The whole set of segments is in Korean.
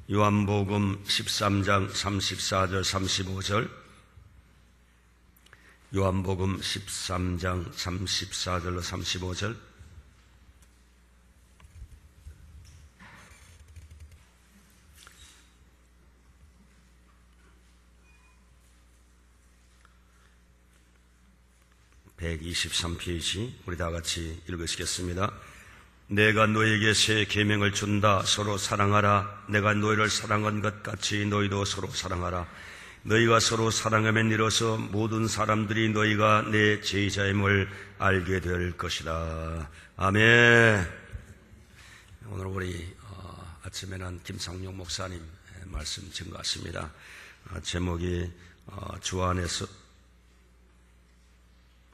요한복음 13장 34절 35절, 요한복음 13장 34절로 35절, (123페이지) 우리 다 같이 읽으시겠습니다. 내가 너에게 새 계명을 준다. 서로 사랑하라. 내가 너희를 사랑한 것 같이 너희도 서로 사랑하라. 너희가 서로 사랑하면 이로써 모든 사람들이 너희가 내 제자임을 알게 될 것이다. 아멘. 오늘 우리 아침에는 김상용 목사님 말씀 증거했습니다. 제목이 주 안에서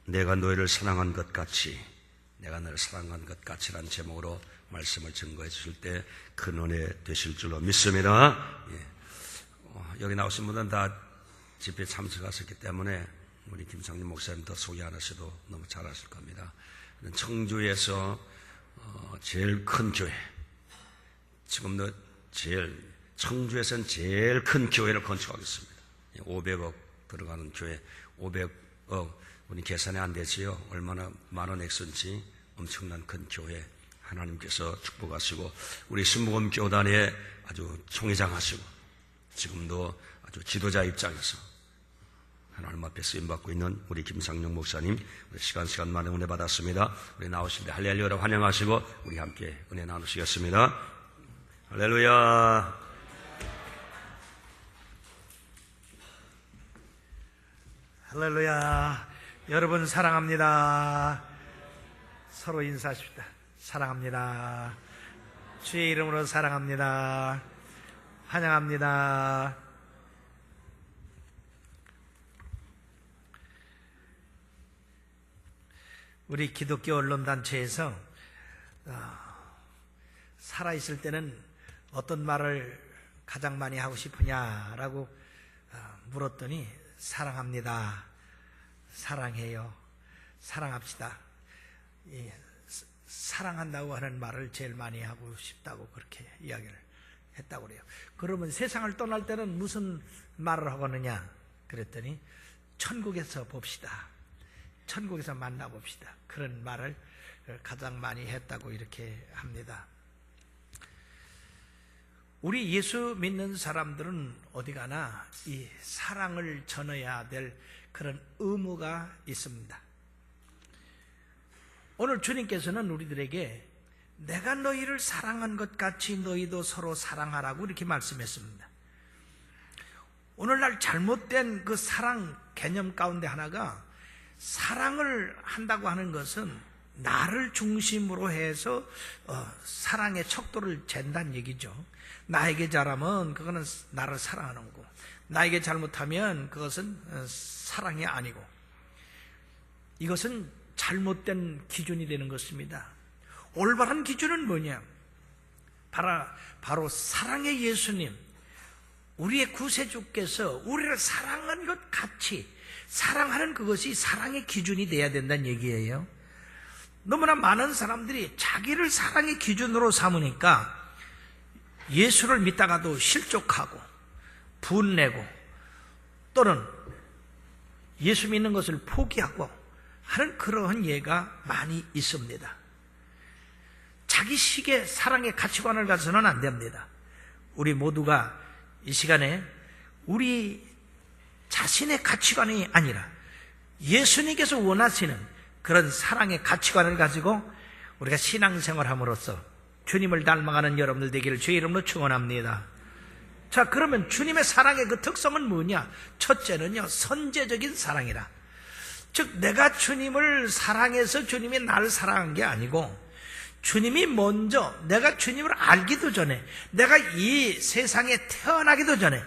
내가 너희를 사랑한 것 같이, 내가 너를 사랑한 것 같이라는 제목으로 말씀을 증거해 주실 때 큰 은혜 되실 줄로 믿습니다. 여기 나오신 분들은 다 집회에 참석하셨기 때문에 우리 김상림 목사님도 소개 안 하셔도 너무 잘하실 겁니다. 청주에서 제일 큰 교회, 지금도 청주에서는 제일 큰 교회를 건축하겠습니다. 500억 들어가는 교회, 500억 우리 계산이 안 되지요. 얼마나 많은 액수인지 엄청난 큰 교회 하나님께서 축복하시고, 우리 순복음 교단에 아주 총회장 하시고, 지금도 아주 지도자 입장에서 하나님 앞에 쓰임받고 있는 우리 김상용 목사님, 우리 시간만에 은혜 받았습니다. 우리 나오실 때 할렐루야로 환영하시고 우리 함께 은혜 나누시겠습니다. 할렐루야. 할렐루야. 여러분 사랑합니다. 서로 인사하십시다. 사랑합니다. 주의 이름으로 사랑합니다. 환영합니다. 우리 기독교 언론단체에서 살아있을 때는 어떤 말을 가장 많이 하고 싶으냐라고 물었더니 사랑합니다, 사랑해요, 사랑합시다, 사랑한다고 하는 말을 제일 많이 하고 싶다고 그렇게 이야기를 했다고 그래요. 그러면 세상을 떠날 때는 무슨 말을 하거느냐 그랬더니 천국에서 봅시다, 천국에서 만나봅시다, 그런 말을 가장 많이 했다고 이렇게 합니다. 우리 예수 믿는 사람들은 어디 가나 이 사랑을 전해야 될 그런 의무가 있습니다. 오늘 주님께서는 우리들에게 내가 너희를 사랑한 것 같이 너희도 서로 사랑하라고 이렇게 말씀했습니다. 오늘날 잘못된 그 사랑 개념 가운데 하나가, 사랑을 한다고 하는 것은 나를 중심으로 해서 사랑의 척도를 잰다는 얘기죠. 나에게 잘하면 그거는 나를 사랑하는 거고, 나에게 잘못하면 그것은 사랑이 아니고, 이것은 잘못된 기준이 되는 것입니다. 올바른 기준은 뭐냐? 바로 사랑의 예수님, 우리의 구세주께서 우리를 사랑한 것 같이 사랑하는 그것이 사랑의 기준이 돼야 된다는 얘기예요. 너무나 많은 사람들이 자기를 사랑의 기준으로 삼으니까 예수를 믿다가도 실족하고 분내고, 또는 예수 믿는 것을 포기하고 하는 그러한 예가 많이 있습니다. 자기식의 사랑의 가치관을 가져서는 안 됩니다. 우리 모두가 이 시간에 우리 자신의 가치관이 아니라 예수님께서 원하시는 그런 사랑의 가치관을 가지고 우리가 신앙생활함으로써 주님을 닮아가는 여러분들 되기를 주의 이름으로 축원합니다. 자, 그러면 주님의 사랑의 그 특성은 뭐냐? 첫째는요, 선제적인 사랑이라. 즉, 내가 주님을 사랑해서 주님이 나를 사랑한 게 아니고, 주님이 먼저 내가 주님을 알기도 전에, 내가 이 세상에 태어나기도 전에,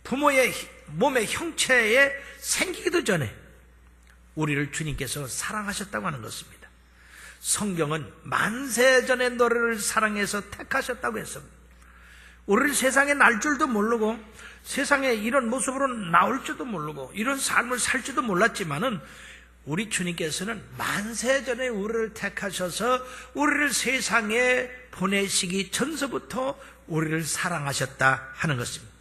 부모의 몸의 형체에 생기기도 전에 우리를 주님께서 사랑하셨다고 하는 것입니다. 성경은 만세전에 너를 사랑해서 택하셨다고 했습니다. 우리를 세상에 날 줄도 모르고, 세상에 이런 모습으로 나올 줄도 모르고, 이런 삶을 살 줄도 몰랐지만은 우리 주님께서는 만세전에 우리를 택하셔서 우리를 세상에 보내시기 전서부터 우리를 사랑하셨다 하는 것입니다.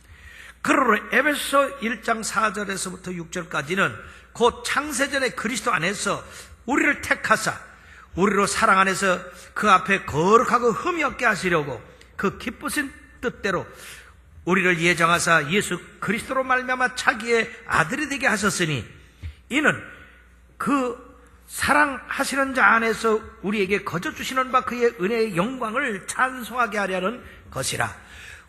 그러므로 에베소 1장 4절에서부터 6절까지는 곧 창세전의 그리스도 안에서 우리를 택하사 우리로 사랑 안에서 그 앞에 거룩하고 흠이 없게 하시려고 그 기쁘신 뜻대로 우리를 예정하사 예수 그리스도로 말미암아 자기의 아들이 되게 하셨으니 이는 그 사랑하시는 자 안에서 우리에게 거저 주시는 바 그의 은혜의 영광을 찬송하게 하려는 것이라.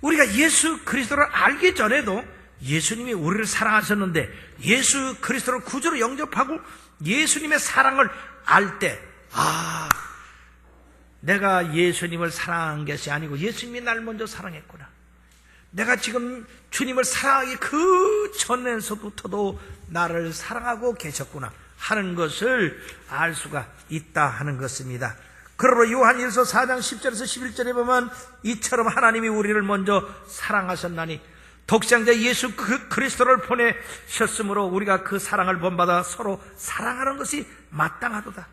우리가 예수 그리스도를 알기 전에도 예수님이 우리를 사랑하셨는데 예수 그리스도를 구주로 영접하고 예수님의 사랑을 알 때 내가 예수님을 사랑한 것이 아니고 예수님이 날 먼저 사랑했구나. 내가 지금 주님을 사랑하기 그 전에서부터도 나를 사랑하고 계셨구나 하는 것을 알 수가 있다 하는 것입니다. 그러므로 요한일서 4장 10절에서 11절에 보면 이처럼 하나님이 우리를 먼저 사랑하셨나니 독생자 예수 그리스도를 보내셨으므로 우리가 그 사랑을 본받아 서로 사랑하는 것이 마땅하도다.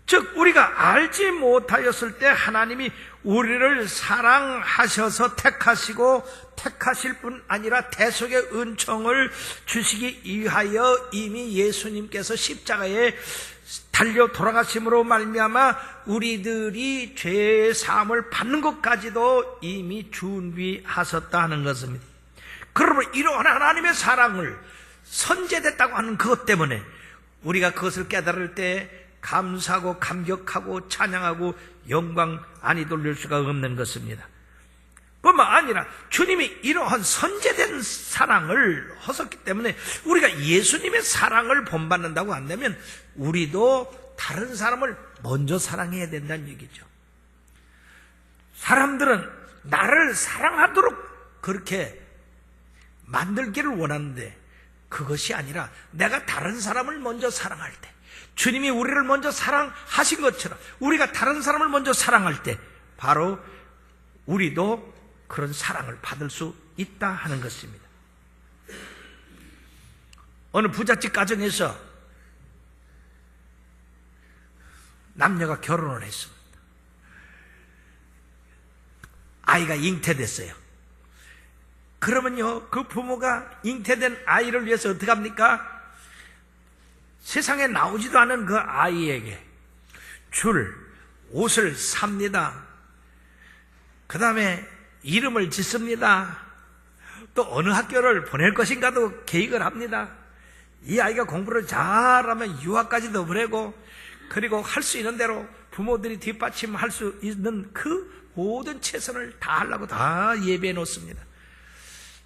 즉 우리가 알지 못하였을 때 하나님이 우리를 사랑하셔서 택하시고 택하실 뿐 아니라 대속의 은총을 주시기 위하여 이미 예수님께서 십자가에 달려 돌아가심으로 말미암아 우리들이 죄의 사함을 받는 것까지도 이미 준비하셨다 하는 것입니다. 그러므로 이러한 하나님의 사랑을 선제됐다고 하는 그것 때문에 우리가 그것을 깨달을 때 감사하고 감격하고 찬양하고 영광 아니 돌릴 수가 없는 것입니다. 뿐만 아니라 주님이 이러한 선제된 사랑을 하셨기 때문에 우리가 예수님의 사랑을 본받는다고 한다면 우리도 다른 사람을 먼저 사랑해야 된다는 얘기죠. 사람들은 나를 사랑하도록 그렇게 만들기를 원하는데 그것이 아니라 내가 다른 사람을 먼저 사랑할 때 주님이 우리를 먼저 사랑하신 것처럼 우리가 다른 사람을 먼저 사랑할 때 바로 우리도 그런 사랑을 받을 수 있다 하는 것입니다. 어느 부잣집 가정에서 남녀가 결혼을 했습니다. 아이가 잉태됐어요. 그러면요, 그 부모가 잉태된 아이를 위해서 어떻게 합니까? 세상에 나오지도 않은 그 아이에게 옷을 삽니다. 그 다음에 이름을 짓습니다. 또 어느 학교를 보낼 것인가도 계획을 합니다. 이 아이가 공부를 잘하면 유학까지도 보내고 그리고 할 수 있는 대로 부모들이 뒷받침할 수 있는 그 모든 최선을 다하려고 다 예비해 놓습니다.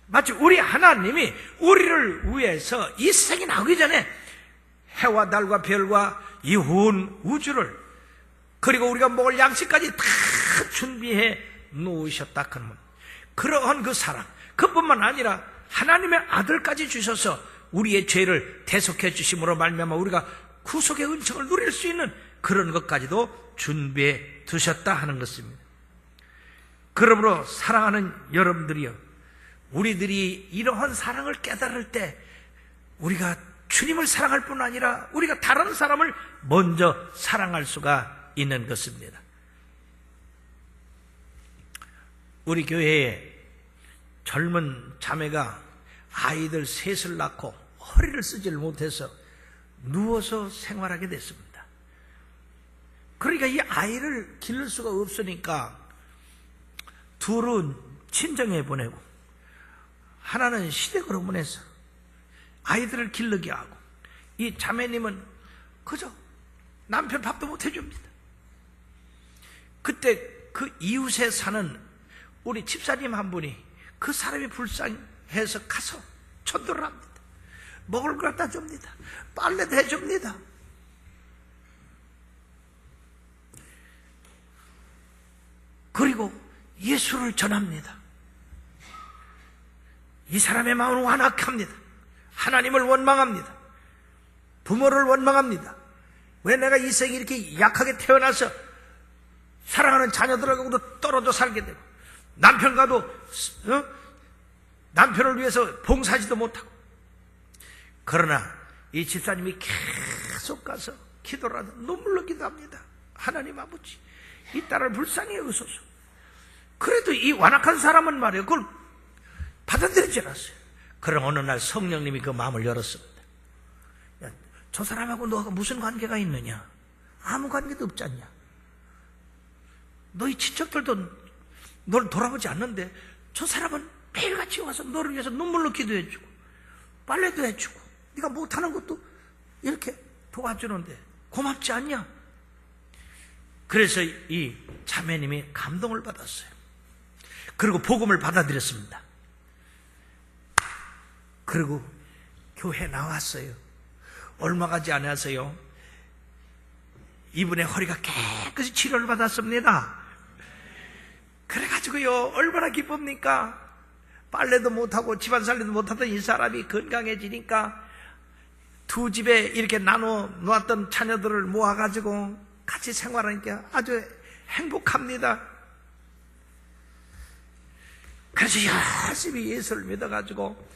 마치 우리 하나님이 우리를 위해서 이 세상에 나오기 전에 해와 달과 별과 이 온 우주를 그리고 우리가 먹을 양식까지 다 준비해 놓으셨다. 그러한 그 사랑, 그뿐만 아니라 하나님의 아들까지 주셔서 우리의 죄를 대속해 주심으로 말미암아 우리가 구속의 은총을 누릴 수 있는 그런 것까지도 준비해 두셨다 하는 것입니다. 그러므로 사랑하는 여러분들이요, 우리들이 이러한 사랑을 깨달을 때 우리가 주님을 사랑할 뿐 아니라 우리가 다른 사람을 먼저 사랑할 수가 있는 것입니다. 우리 교회에 젊은 자매가 아이들 셋을 낳고 허리를 쓰지를 못해서 누워서 생활하게 됐습니다. 그러니까 이 아이를 기를 수가 없으니까 둘은 친정에 보내고 하나는 시댁으로 보내서 아이들을 기르게 하고 이 자매님은 그저 남편 밥도 못 해줍니다. 그때 그 이웃에 사는 우리 집사님 한 분이 그 사람이 불쌍해서 가서 전도를 합니다. 먹을 걸 갖다 줍니다. 빨래도 해줍니다. 그리고 예수를 전합니다. 이 사람의 마음은 완악합니다. 하나님을 원망합니다. 부모를 원망합니다. 왜 내가 이 생에 이렇게 약하게 태어나서 사랑하는 자녀들하고도 떨어져 살게 되고 남편과도 남편을 위해서 봉사하지도 못하고. 그러나 이 집사님이 계속 가서 기도를 하다 눈물로 기도합니다. 하나님 아버지, 이 딸을 불쌍히 여기소서. 그래도 이 완악한 사람은 말이에요, 그걸 받아들이지 않았어요. 그럼 어느 날 성령님이 그 마음을 열었습니다. 야, 저 사람하고 너가 무슨 관계가 있느냐? 아무 관계도 없지 않냐? 너희 친척들도 널 돌아보지 않는데 저 사람은 매일같이 와서 너를 위해서 눈물로 기도해주고 빨래도 해주고 네가 못하는 것도 이렇게 도와주는데 고맙지 않냐? 그래서 이 자매님이 감동을 받았어요. 그리고 복음을 받아들였습니다. 그리고 교회 나왔어요. 얼마 가지 않아서요, 이분의 허리가 깨끗이 치료를 받았습니다. 그래가지고요, 얼마나 기쁩니까? 빨래도 못하고 집안살림도 못하던 이 사람이 건강해지니까 두 집에 이렇게 나눠 놓았던 자녀들을 모아가지고 같이 생활하니까 아주 행복합니다. 그래서 열심히 예수를 믿어가지고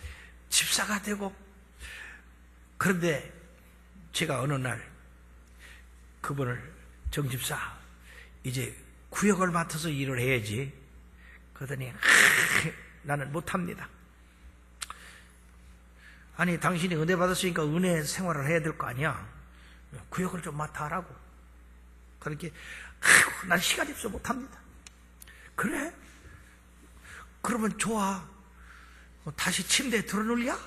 집사가 되고, 그런데 제가 어느 날 그분을, 정집사 이제 구역을 맡아서 일을 해야지. 그러더니 나는 못합니다. 아니 당신이 은혜 받았으니까 은혜 생활을 해야 될 거 아니야. 구역을 좀 맡아 하라고. 그렇게 난 시간이 없어 못합니다. 그래? 그러면 좋아. 다시 침대에 들어놓을랴?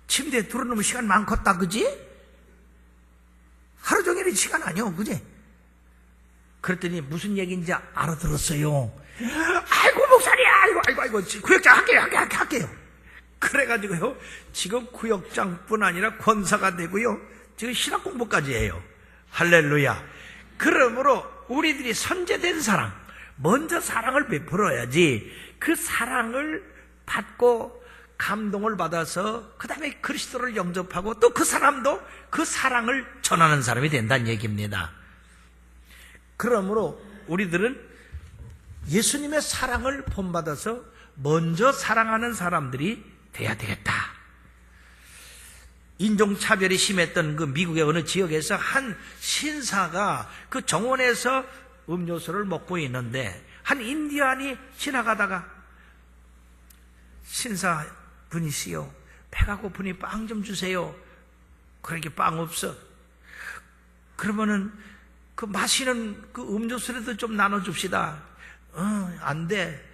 침대에 들어놓으면 시간 많겠다, 그지? 하루 종일이 시간 아니오, 그지? 그랬더니 무슨 얘기인지 알아들었어요. 아이고 목사님, 아이고 구역장 할게요. 그래가지고요, 지금 구역장뿐 아니라 권사가 되고요, 지금 신학 공부까지 해요. 할렐루야. 그러므로 우리들이 선제된 사랑, 먼저 사랑을 베풀어야지 그 사랑을 받고 감동을 받아서 그 다음에 그리스도를 영접하고 또 그 사람도 그 사랑을 전하는 사람이 된다는 얘기입니다. 그러므로 우리들은 예수님의 사랑을 본받아서 먼저 사랑하는 사람들이 돼야 되겠다. 인종차별이 심했던 그 미국의 어느 지역에서 한 신사가 그 정원에서 음료수를 먹고 있는데 한 인디안이 지나가다가, 신사분이시여, 배가 고프니 빵 좀 주세요. 그렇게 빵 없어. 그러면은 그 마시는 그 음료수라도 좀 나눠줍시다. 안 돼.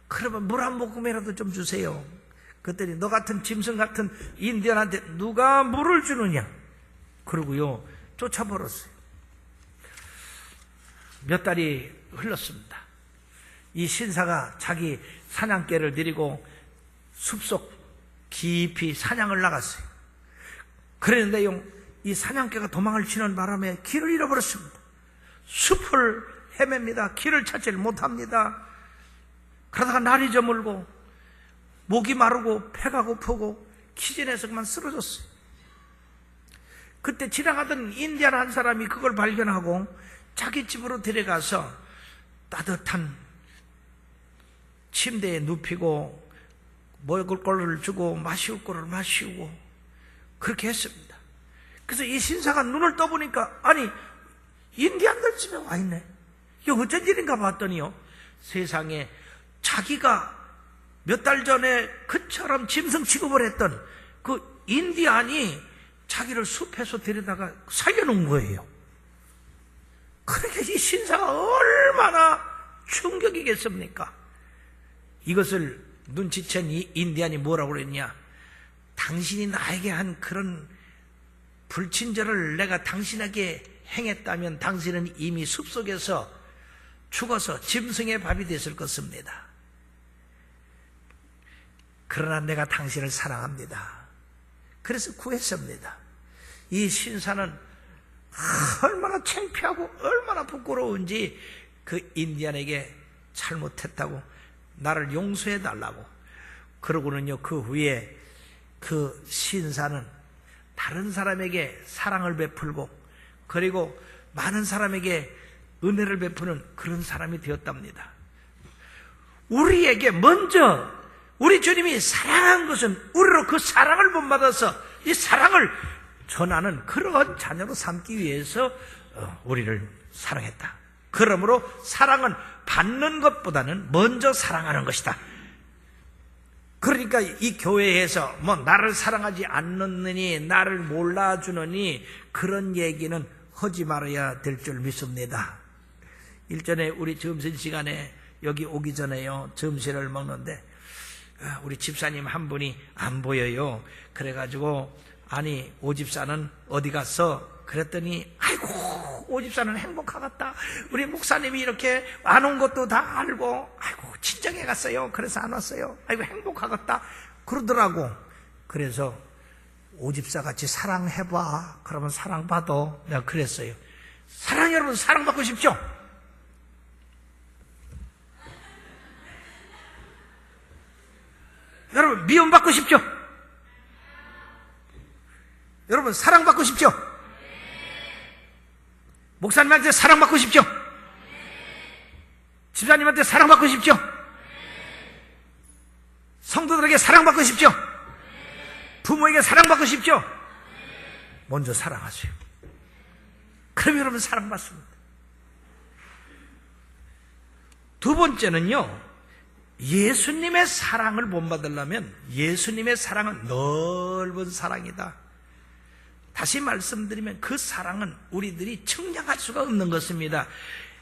그러면 물 한 모금이라도 좀 주세요. 그랬더니 너 같은 짐승 같은 인디언한테 누가 물을 주느냐? 그러고요, 쫓아버렸어요. 몇 달이 흘렀습니다. 이 신사가 자기 사냥개를 데리고 숲속 깊이 사냥을 나갔어요. 그랬는데요, 이 사냥개가 도망을 치는 바람에 길을 잃어버렸습니다. 숲을 헤맵니다. 길을 찾지를 못합니다. 그러다가 날이 저물고 목이 마르고 배가 고프고 기진해서 그만 쓰러졌어요. 그때 지나가던 인디안 한 사람이 그걸 발견하고 자기 집으로 데려가서 따뜻한 침대에 눕히고 먹을 거를 주고 마실 거를 마시고 그렇게 했습니다. 그래서 이 신사가 눈을 떠보니까, 아니 인디안들 집에 와 있네. 이게 어쩐 일인가 봤더니요, 세상에 자기가 몇 달 전에 그처럼 짐승 취급을 했던 그 인디안이 자기를 숲에서 데려다가 살려놓은 거예요. 그러니까 이 신사가 얼마나 충격이겠습니까? 이것을 눈치챈 이 인디안이 뭐라고 그랬냐? 당신이 나에게 한 그런 불친절을 내가 당신에게 행했다면 당신은 이미 숲속에서 죽어서 짐승의 밥이 됐을 것입니다. 그러나 내가 당신을 사랑합니다. 그래서 구했습니다. 이 신사는 얼마나 창피하고 얼마나 부끄러운지 그 인디안에게 잘못했다고 나를 용서해 달라고. 그러고는요, 그 후에 그 신사는 다른 사람에게 사랑을 베풀고 그리고 많은 사람에게 은혜를 베푸는 그런 사람이 되었답니다. 우리에게 먼저 우리 주님이 사랑한 것은 우리로 그 사랑을 본받아서 이 사랑을 전하는 그런 자녀로 삼기 위해서 우리를 사랑했다. 그러므로 사랑은 받는 것보다는 먼저 사랑하는 것이다. 그러니까 이 교회에서 나를 사랑하지 않느니 나를 몰라주느니 그런 얘기는 하지 말아야 될 줄 믿습니다. 일전에 우리 점심 시간에 여기 오기 전에요, 점심을 먹는데 우리 집사님 한 분이 안 보여요. 그래가지고 아니 오집사는 어디 갔어? 그랬더니 아이고 오집사는 행복하겠다. 우리 목사님이 이렇게 안 온 것도 다 알고 아이고 친정에 갔어요. 그래서 안 왔어요. 아이고 행복하겠다 그러더라고. 그래서 오집사 같이 사랑해봐. 그러면 사랑받아. 내가 그랬어요. 사랑, 여러분 사랑받고 싶죠? 여러분 미움받고 싶죠? 여러분 사랑받고 싶죠? 목사님한테 사랑받고 싶죠? 집사님한테 사랑받고 싶죠? 성도들에게 사랑받고 싶죠? 부모에게 사랑받고 싶죠? 먼저 사랑하세요. 그럼 여러분 사랑받습니다. 두 번째는요, 예수님의 사랑을 본받으려면 예수님의 사랑은 넓은 사랑이다. 다시 말씀드리면 그 사랑은 우리들이 측량할 수가 없는 것입니다.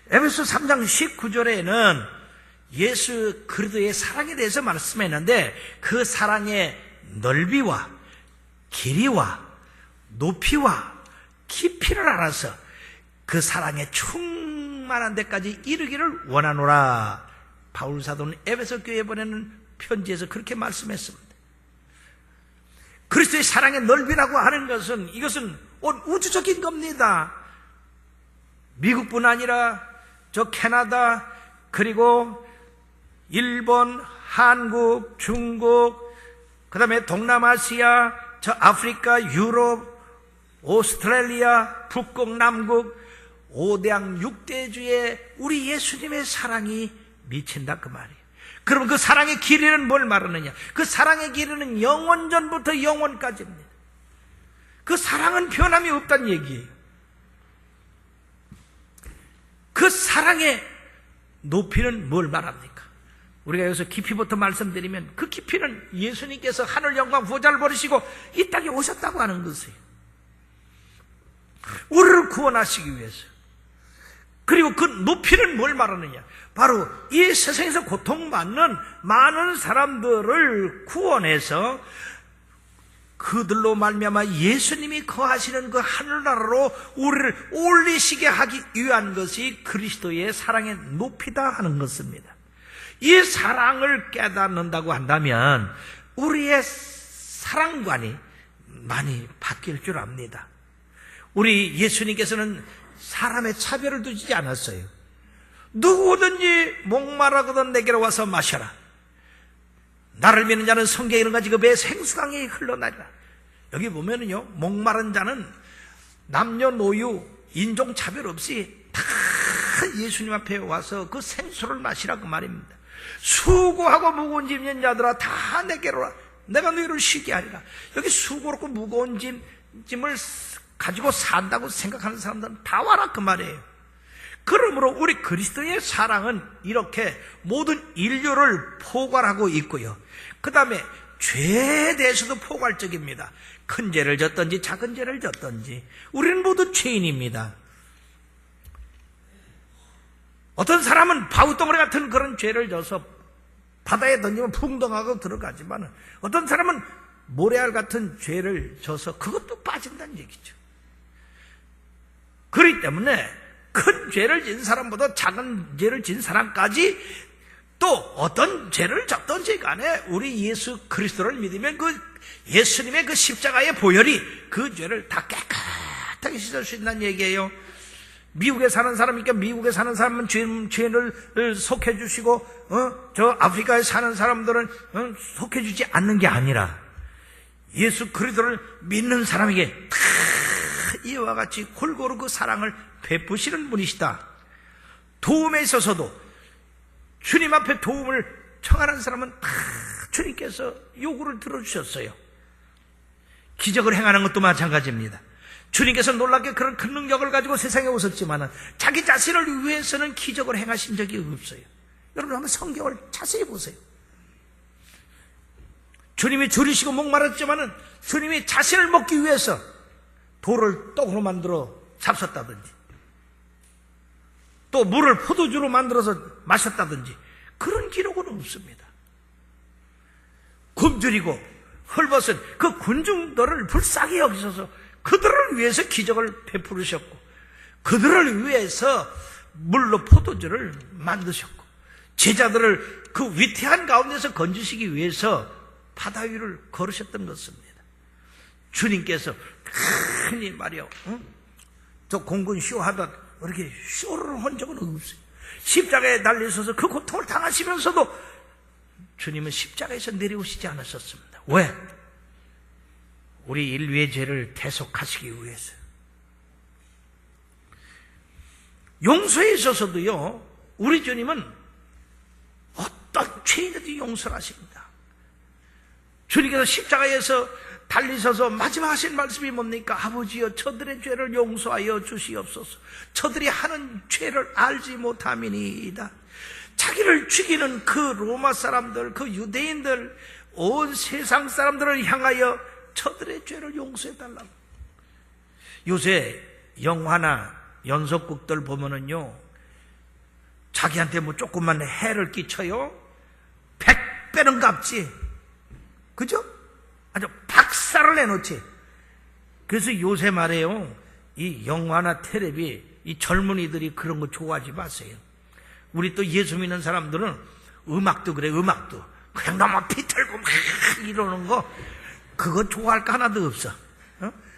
에베소 3장 19절에는 예수 그리스도의 사랑에 대해서 말씀했는데 그 사랑의 넓이와 길이와 높이와 깊이를 알아서 그 사랑의 충만한 데까지 이르기를 원하노라. 바울 사도는 에베소 교회에 보내는 편지에서 그렇게 말씀했습니다. 그리스도의 사랑의 넓이라고 하는 것은 이것은 우주적인 겁니다. 미국뿐 아니라 저 캐나다 그리고 일본, 한국, 중국, 그 다음에 동남아시아, 저 아프리카, 유럽, 오스트레일리아, 북극, 남극 5대양 6대주에 우리 예수님의 사랑이 미친다 그 말이에요. 그럼 그 사랑의 길이는 뭘 말하느냐? 그 사랑의 길이는 영원전부터 영원까지입니다. 그 사랑은 변함이 없다는 얘기예요. 그 사랑의 높이는 뭘 말합니까? 우리가 여기서 깊이부터 말씀드리면 그 깊이는 예수님께서 하늘 영광 보좌를 버리시고 이 땅에 오셨다고 하는 것이에요. 우리를 구원하시기 위해서. 그리고 그 높이는 뭘 말하느냐? 바로 이 세상에서 고통받는 많은 사람들을 구원해서 그들로 말미암아 예수님이 거하시는 그 하늘나라로 우리를 올리시게 하기 위한 것이 그리스도의 사랑의 높이다 하는 것입니다. 이 사랑을 깨닫는다고 한다면 우리의 사랑관이 많이 바뀔 줄 압니다. 우리 예수님께서는 사람의 차별을 두지 않았어요. 누구든지 목마르거든 내게로 와서 마셔라. 나를 믿는 자는 성경에 이런 가지 그 배 생수강이 흘러나리라. 여기 보면은요, 목마른 자는 남녀노유 인종차별 없이 다 예수님 앞에 와서 그 생수를 마시라 그 말입니다. 수고하고 무거운 짐 있는 자들아 다 내게로 와. 내가 너희를 쉬게 하리라. 여기 수고롭고 무거운 짐을 가지고 산다고 생각하는 사람들은 다 와라 그 말이에요. 그러므로 우리 그리스도의 사랑은 이렇게 모든 인류를 포괄하고 있고요. 그 다음에 죄에 대해서도 포괄적입니다. 큰 죄를 졌든지 작은 죄를 졌든지 우리는 모두 죄인입니다. 어떤 사람은 바위덩어리 같은 그런 죄를 져서 바다에 던지면 풍덩하고 들어가지만 어떤 사람은 모래알 같은 죄를 져서 그것도 빠진다는 얘기죠. 그렇기 때문에 큰 죄를 진 사람보다 작은 죄를 진 사람까지 또 어떤 죄를 졌든지 간에 우리 예수 그리스도를 믿으면 그 예수님의 그 십자가의 보혈이 그 죄를 다 깨끗하게 씻을 수 있다는 얘기예요. 미국에 사는 사람이니까 미국에 사는 사람은 죄를 속해 주시고 저 아프리카에 사는 사람들은 속해 주지 않는 게 아니라 예수 그리스도를 믿는 사람에게 다 이와 같이 골고루 그 사랑을 베푸시는 분이시다. 도움에 있어서도 주님 앞에 도움을 청하는 사람은 다 주님께서 요구를 들어주셨어요. 기적을 행하는 것도 마찬가지입니다. 주님께서 놀랍게 그런 큰 능력을 가지고 세상에 오셨지만 자기 자신을 위해서는 기적을 행하신 적이 없어요. 여러분 한번 성경을 자세히 보세요. 주님이 줄이시고 목마르지만은 주님이 자신을 먹기 위해서 돌을 떡으로 만들어 잡섰다든지 또 물을 포도주로 만들어서 마셨다든지 그런 기록은 없습니다. 굶주리고 헐벗은 그 군중들을 불쌍히 여기셔서 그들을 위해서 기적을 베푸르셨고 그들을 위해서 물로 포도주를 만드셨고 제자들을 그 위태한 가운데서 건지시기 위해서 바다 위를 걸으셨던 것입니다. 주님께서 흔히 말이요, 저 공군 쇼 하다 이렇게 쇼를 한 적은 없어요. 십자가에 달리셔서 그 고통을 당하시면서도 주님은 십자가에서 내려오시지 않으셨습니다. 왜? 우리 인류의 죄를 대속하시기 위해서. 용서에 있어서도요, 우리 주님은 어떤 죄인에도 용서를 하십니다. 주님께서 십자가에서 달리셔서 마지막 하신 말씀이 뭡니까? 아버지여, 저들의 죄를 용서하여 주시옵소서. 저들이 하는 죄를 알지 못함이니이다. 자기를 죽이는 그 로마 사람들, 그 유대인들, 온 세상 사람들을 향하여 저들의 죄를 용서해달라고. 요새 영화나 연속극들 보면은요, 자기한테 뭐 조금만 해를 끼쳐요, 100배는 갚지. 그죠? 아주 박살을 내놓지. 그래서 요새 말해요, 이 영화나 텔레비, 이 젊은이들이 그런 거 좋아하지 마세요. 우리 또 예수 믿는 사람들은 음악도 그래, 음악도. 그냥 너무 비틀고 막 이러는 거, 그거 좋아할 거 하나도 없어.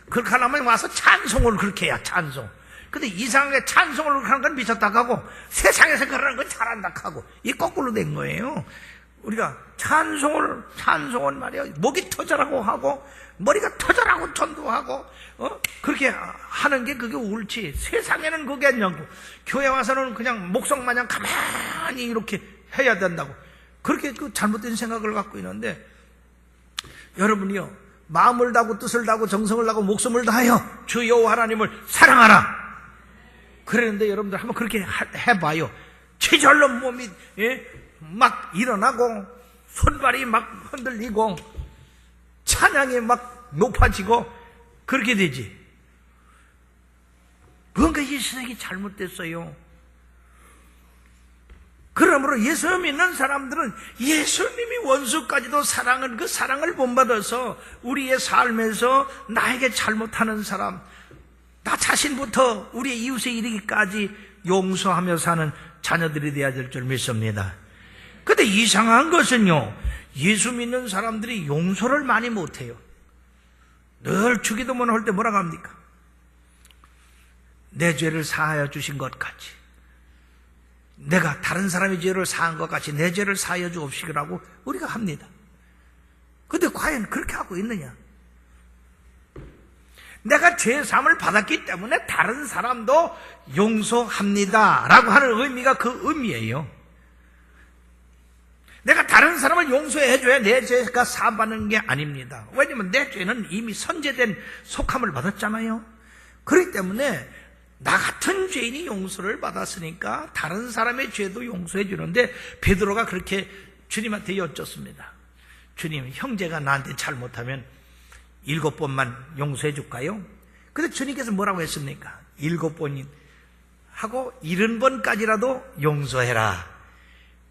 그렇게 하려면 와서 찬송을 그렇게 해야, 찬송. 근데 이상하게 찬송을 그렇게 하는 건 미쳤다 하고, 세상에서 그러는 건 잘한다 하고, 이 거꾸로 된 거예요. 우리가 찬송은 말이야, 목이 터져라고 하고, 머리가 터져라고 전도하고, 그렇게 하는 게 그게 옳지. 세상에는 그게 아니고, 교회 와서는 그냥 목성마냥 가만히 이렇게 해야 된다고. 그렇게 그 잘못된 생각을 갖고 있는데, 여러분이요, 마음을 다하고 뜻을 다하고 정성을 다하고 목숨을 다하여 주 여호와 하나님을 사랑하라. 그랬는데 여러분들 한번 그렇게 해봐요. 최절로 몸이 막 일어나고 손발이 막 흔들리고 찬양이 막 높아지고 그렇게 되지. 뭔가 이 세상이 잘못됐어요. 그러므로 예수 믿는 사람들은 예수님이 원수까지도 사랑은 그 사랑을 본받아서 우리의 삶에서 나에게 잘못하는 사람, 나 자신부터 우리의 이웃에 이르기까지 용서하며 사는 자녀들이 되어야 될 줄 믿습니다. 근데 이상한 것은요, 예수 믿는 사람들이 용서를 많이 못해요. 늘 주기도문 할 때 뭐라고 합니까? 내 죄를 사하여 주신 것 같이, 내가 다른 사람의 죄를 사한 것 같이 내 죄를 사하여 주옵시라고 우리가 합니다. 근데 과연 그렇게 하고 있느냐? 내가 죄 사함을 받았기 때문에 다른 사람도 용서합니다 라고 하는 의미가 그 의미예요. 내가 다른 사람을 용서해줘야 내 죄가 사함받는 게 아닙니다. 왜냐면 내 죄는 이미 선제된 속함을 받았잖아요. 그렇기 때문에 나 같은 죄인이 용서를 받았으니까 다른 사람의 죄도 용서해 주는데, 베드로가 그렇게 주님한테 여쭙습니다. 주님, 형제가 나한테 잘못하면 7번만 용서해 줄까요? 근데 주님께서 뭐라고 했습니까? 7번 하고 70번까지라도 용서해라.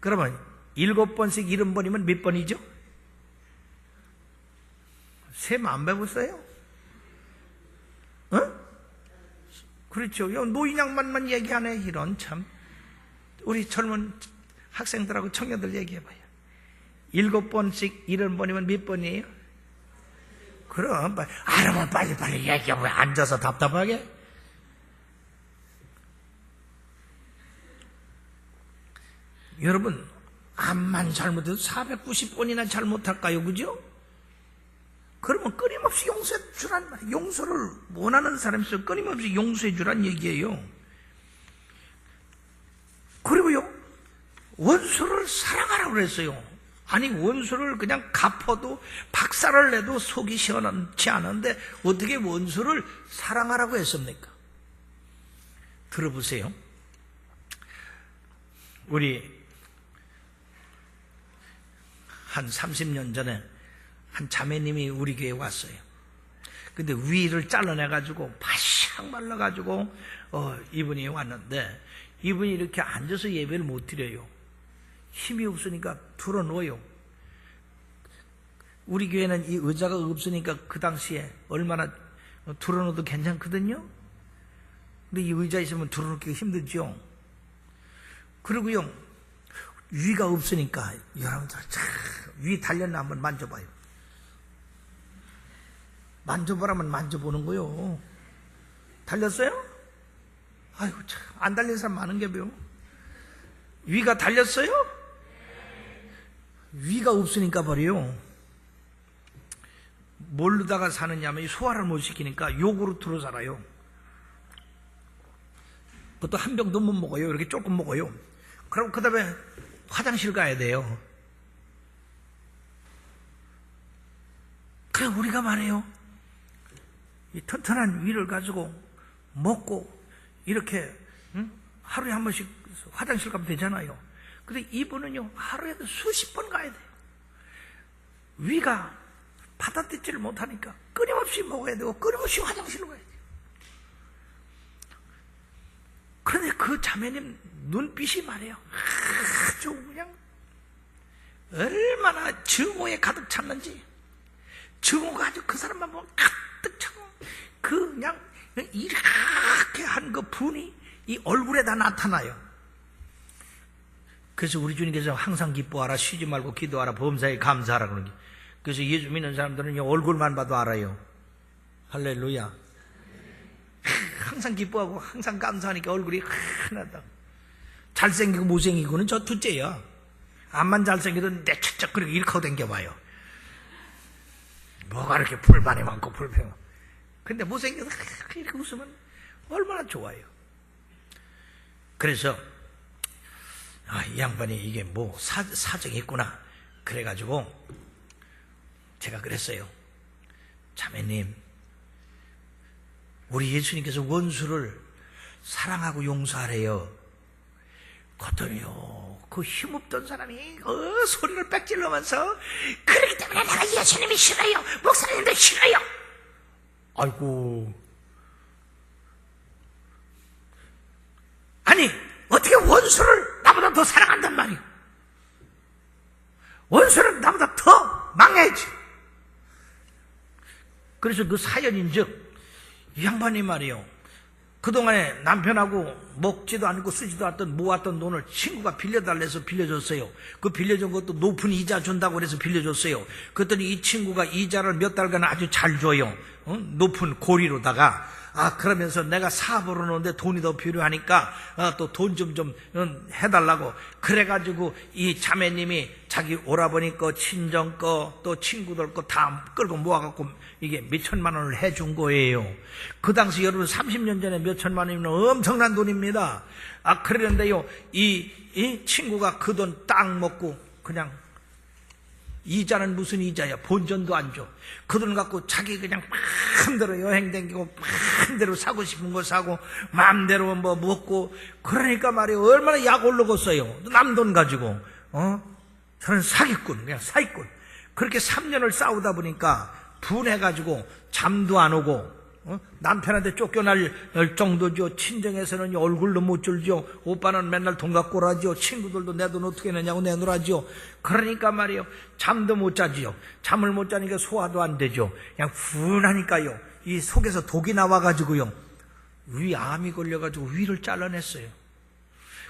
그러면 7번씩 70번이면 몇 번이죠? 셈 안 배웠어요? 그렇죠. 노인 양반만 얘기하네. 이런 참. 우리 젊은 학생들하고 청년들 얘기해봐요. 7번씩 70번이면 몇 번이에요? 그럼 알아면 빨리빨리 얘기해. 왜 앉아서 답답하게? 여러분, 암만 잘못해도 490번이나 잘못할까요? 그죠? 그러면 끊임없이 용서해 주란 말이에요. 용서를 원하는 사람이 있어요. 끊임없이 용서해 주란 얘기예요. 그리고요, 원수를 사랑하라고 그랬어요. 아니 원수를 그냥 갚아도 박살을 내도 속이 시원치 않은데 어떻게 원수를 사랑하라고 했습니까? 들어보세요. 우리 한 30년 전에 한 자매님이 우리 교회에 왔어요. 근데 위를 잘라내가지고 바싹 말라가지고 이분이 왔는데 이분이 이렇게 앉아서 예배를 못 드려요. 힘이 없으니까 들어놓아요. 우리 교회는 이 의자가 없으니까 그 당시에 얼마나 들어놓아도 괜찮거든요. 근데 이 의자 있으면 들어놓기가 힘들죠. 그리고요, 위가 없으니까 여러분들 위 달렸나 한번 만져봐요. 만져보라면 만져보는 거요. 달렸어요? 아이고 참, 안 달린 사람 많은 게 뭐요? 위가 달렸어요? 위가 없으니까 말이요. 뭘로다가 사느냐면 소화를 못 시키니까 요구르트로 살아요. 그것도 한 병도 못 먹어요. 이렇게 조금 먹어요. 그럼 그 다음에 화장실 가야 돼요. 그래 우리가 말해요. 이 튼튼한 위를 가지고 먹고 이렇게 하루에 한 번씩 화장실 가면 되잖아요. 근데 이분은요 하루에도 수십 번 가야 돼요. 위가 받아듣지를 못하니까 끊임없이 먹어야 되고 끊임없이 화장실로 가야 돼요. 그런데 그 자매님 눈빛이 말이에요. 아주 그냥 얼마나 증오에 가득 찼는지, 증오가 아주 그 사람만 보면 가득 차고 그냥 이렇게 한 그 분이 이 얼굴에 다 나타나요. 그래서 우리 주님께서 항상 기뻐하라, 쉬지 말고 기도하라, 범사에 감사하라 그러는 게. 그래서 예수 믿는 사람들은 얼굴만 봐도 알아요. 할렐루야. 항상 기뻐하고 항상 감사하니까 얼굴이 하나다. 잘생기고 못생기고는 저 둘째야. 암만 잘생겨도 내척척 그렇게 이렇게 하고 댕겨봐요. 뭐가 이렇게 불만이 많고 불평. 근데 못생겨서 이렇게 웃으면 얼마나 좋아요. 그래서 이 양반이 이게 뭐 사정이 있구나. 그래가지고 제가 그랬어요. 자매님, 우리 예수님께서 원수를 사랑하고 용서하래요. 그랬더니요, 그 힘없던 사람이 소리를 빽질러면서 그렇기 때문에 내가 예수님이 싫어요. 목사님도 싫어요. 아이고, 아니 어떻게 원수를 나보다 더 사랑한단 말이에요. 원수는 나보다 더 망해야지. 그래서 그 사연인즉 이 양반이 말이요, 그동안에 남편하고 먹지도 않고 쓰지도 않던 모았던 돈을 친구가 빌려달래서 빌려줬어요. 그 빌려준 것도 높은 이자 준다고 그래서 빌려줬어요. 그랬더니 이 친구가 이자를 몇 달간 아주 잘 줘요. 높은 고리로다가. 그러면서 내가 사업을 하는데 돈이 더 필요하니까 또 돈 좀 해달라고. 그래가지고 이 자매님이 자기 오라버니 거, 친정 거, 또 친구들 거 다 끌고 모아갖고 이게 몇천만 원을 해준 거예요. 그 당시 여러분 30년 전에 몇천만 원이면 엄청난 돈입니다. 그랬는데요, 이 친구가 그 돈 딱 먹고 그냥 이자는 무슨 이자야? 본전도 안 줘. 그 돈 갖고 자기 그냥 마음대로 여행 다니고 마음대로 사고 싶은 거 사고 마음대로 뭐 먹고. 그러니까 말이에요, 얼마나 약 올라갔어요. 남 돈 가지고. 저는 사기꾼, 그냥 사기꾼. 그렇게 3년을 싸우다 보니까 분해가지고 잠도 안 오고, 남편한테 쫓겨날 정도죠. 친정에서는 얼굴도 못 줄죠. 오빠는 맨날 돈 갖고 오라죠. 친구들도 내 돈 어떻게 내냐고 내놓으라죠. 그러니까 말이에요, 잠도 못 자지요. 잠을 못 자니까 소화도 안 되죠. 그냥 분하니까요, 이 속에서 독이 나와가지고요, 위암이 걸려가지고 위를 잘라냈어요.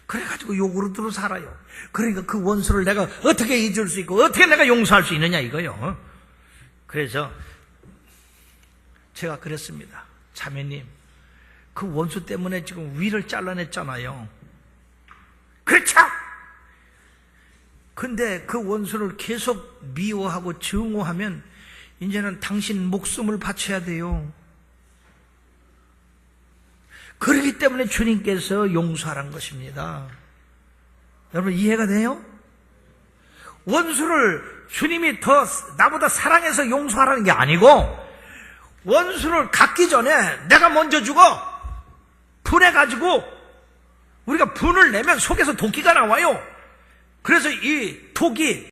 그래가지고 요구르트로 살아요. 그러니까 그 원수를 내가 어떻게 잊을 수 있고 어떻게 내가 용서할 수 있느냐 이거요. 그래서 제가 그랬습니다. 자매님, 그 원수 때문에 지금 위를 잘라냈잖아요. 그렇죠? 근데 그 원수를 계속 미워하고 증오하면 이제는 당신 목숨을 바쳐야 돼요. 그렇기 때문에 주님께서 용서하란 것입니다. 여러분 이해가 돼요? 원수를 주님이 더 나보다 사랑해서 용서하라는 게 아니고 원수를 갖기 전에 내가 먼저 죽어 분해가지고 우리가 분을 내면 속에서 도끼가 나와요. 그래서 이 독이